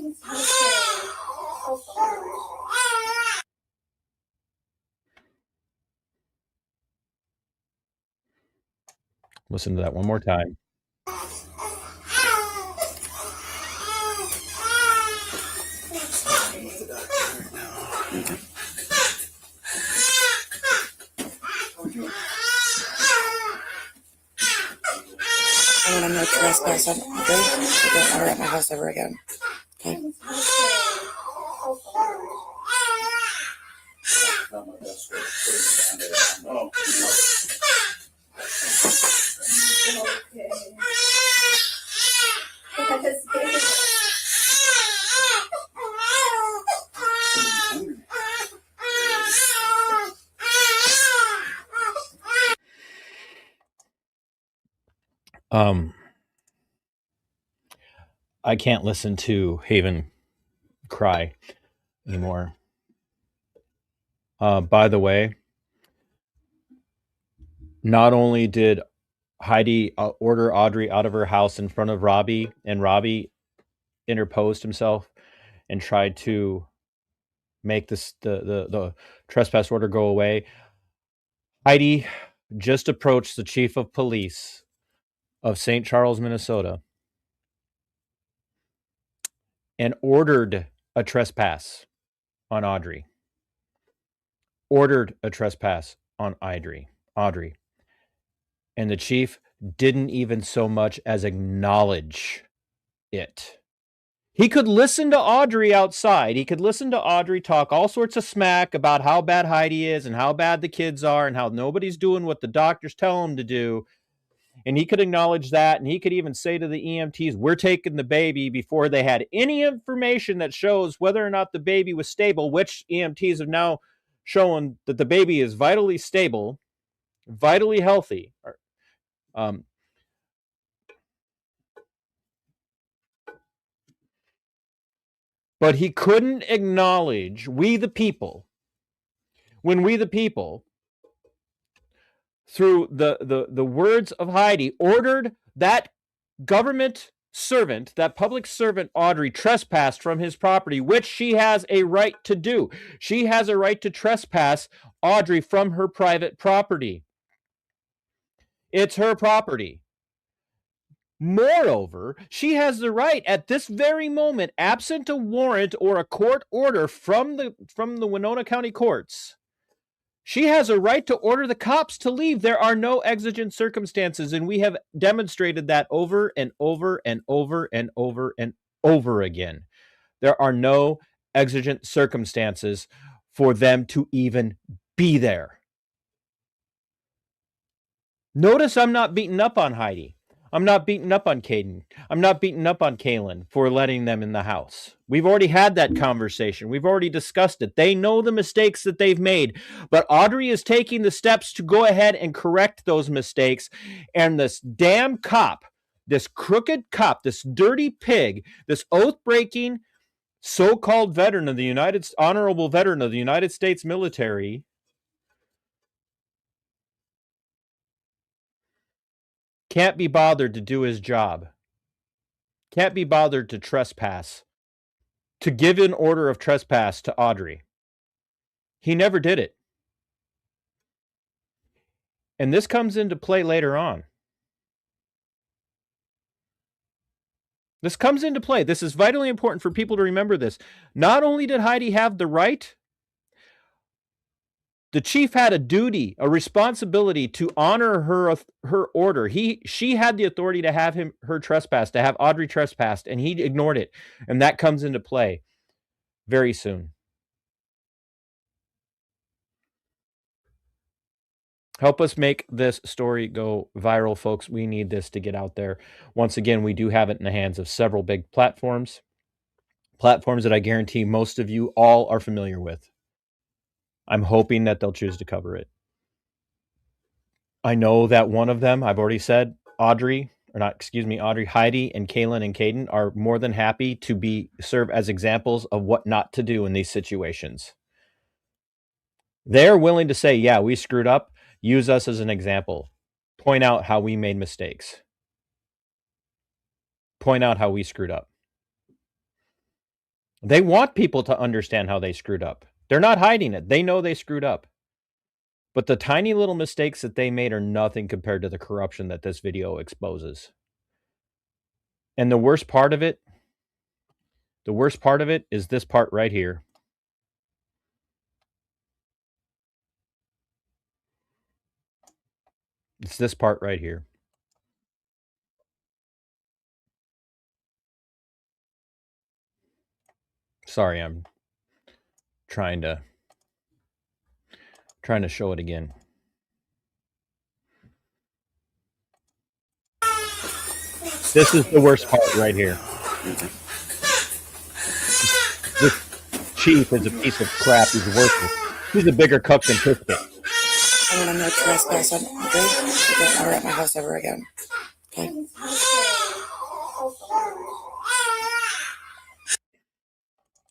Listen to that one more time. I'm gonna no trespass on Audrey. Don't want her at my house ever again. Okay. I can't listen to Haven cry anymore. By the way, not only did Heidi order Audrey out of her house in front of Robbie, and Robbie interposed himself and tried to make the trespass order go away, Heidi just approached the chief of police of St. Charles, Minnesota, and ordered a trespass on Audrey. Ordered a trespass on Audrey. And the chief didn't even so much as acknowledge it. He could listen to Audrey outside. He could listen to Audrey talk all sorts of smack about how bad Heidi is and how bad the kids are and how nobody's doing what the doctors tell them to do. And he could acknowledge that. And he could even say to the EMTs, we're taking the baby, before they had any information that shows whether or not the baby was stable, which EMTs have now shown that the baby is vitally stable, vitally healthy. But he couldn't acknowledge when we the people, through the words of Heidi, ordered that government servant, that public servant Audrey, trespassed from his property, which she has a right to do. She has a right to trespass Audrey from her private property. It's her property. Moreover, she has the right at this very moment, absent a warrant or a court order from the Winona County courts, she has a right to order the cops to leave. There are no exigent circumstances, and we have demonstrated that over and over and over and over and over again. There are no exigent circumstances for them to even be there. Notice I'm not beating up on Heidi. I'm not beating up on Caden. I'm not beating up on Kaylin for letting them in the house. We've already had that conversation. We've already discussed it. They know the mistakes that they've made, but Audrey is taking the steps to go ahead and correct those mistakes. And this damn cop, this crooked cop, this dirty pig, this oath-breaking so-called veteran of the honorable veteran of the United States military, can't be bothered to do his job. Can't be bothered to trespass, to give an order of trespass to Audrey. He never did it. And this comes into play later on. This comes into play. This is vitally important for people to remember this. Not only did Heidi have the right, the chief had a duty, a responsibility to honor her order. She had the authority to have her trespassed, to have Audrey trespassed, and he ignored it. And that comes into play very soon. Help us make this story go viral, folks. We need this to get out there. Once again, we do have it in the hands of several big platforms that I guarantee most of you all are familiar with. I'm hoping that they'll choose to cover it. I know that one of them, I've already said, Audrey, Heidi and Kaylin and Caden are more than happy to serve as examples of what not to do in these situations. They're willing to say, yeah, we screwed up. Use us as an example. Point out how we made mistakes. Point out how we screwed up. They want people to understand how they screwed up. They're not hiding it. They know they screwed up. But the tiny little mistakes that they made are nothing compared to the corruption that this video exposes. And the worst part of it is this part right here. It's this part right here. Sorry, I'm trying to show it again. This is the worst part right here. This chief is a piece of crap. He's worthless. He's a bigger cuck than Trisket. I want to no trespass on Audrey. She don't want her at my house ever again. Okay.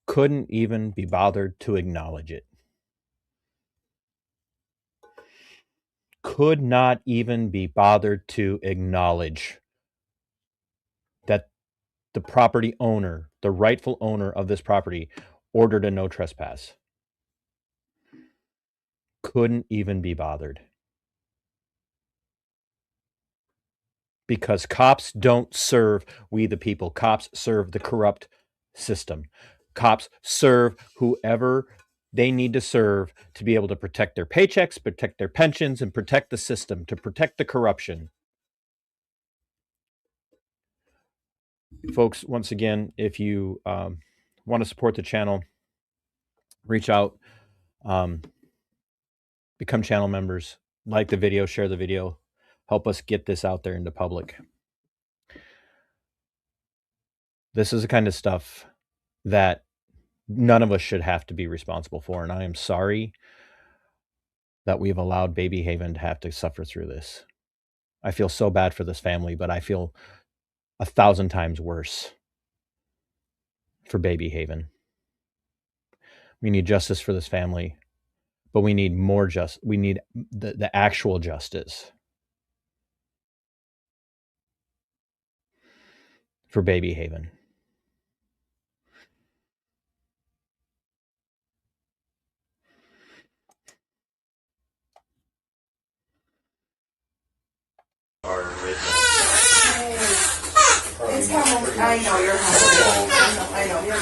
Couldn't even be bothered to acknowledge it. Could not even be bothered to acknowledge that the property owner, the rightful owner of this property, ordered a no trespass. Couldn't even be bothered. Because cops don't serve we the people. Cops serve the corrupt system. Cops serve whoever they need to serve to be able to protect their paychecks, protect their pensions, and protect the system, to protect the corruption. Folks, once again, if you want to support the channel, reach out, become channel members, like the video, share the video, help us get this out there into public. This is the kind of stuff that none of us should have to be responsible for, and I am sorry that we've allowed Baby Haven to have to suffer through this. I feel so bad for this family, but I feel 1,000 times worse for Baby Haven. We need justice for this family, but we need more we need the actual justice for Baby Haven. It's coming. I know you're hungry. I know you're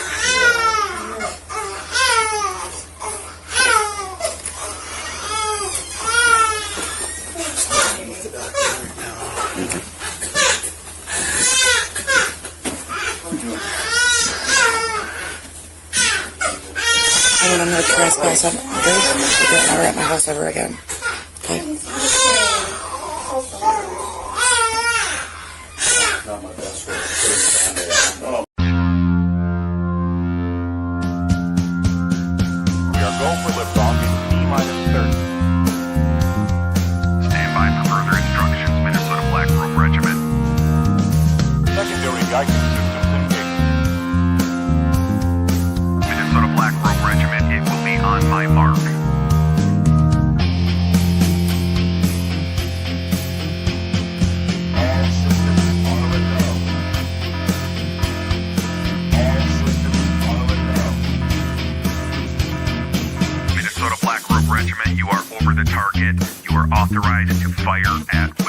I want to no trespass on Audrey. You don't want her at my house ever again. Okay? Not my best way. We are go for lift off in T-minus 30. Stand by for further instructions, Minnesota Black Robe Regiment. Secondary guidance systems engaged. Minnesota Black Robe Regiment, it will be on my mark. All systems are a go. All systems are a go. Minnesota Black Robe Regiment, you are over the target. You are authorized to fire at will.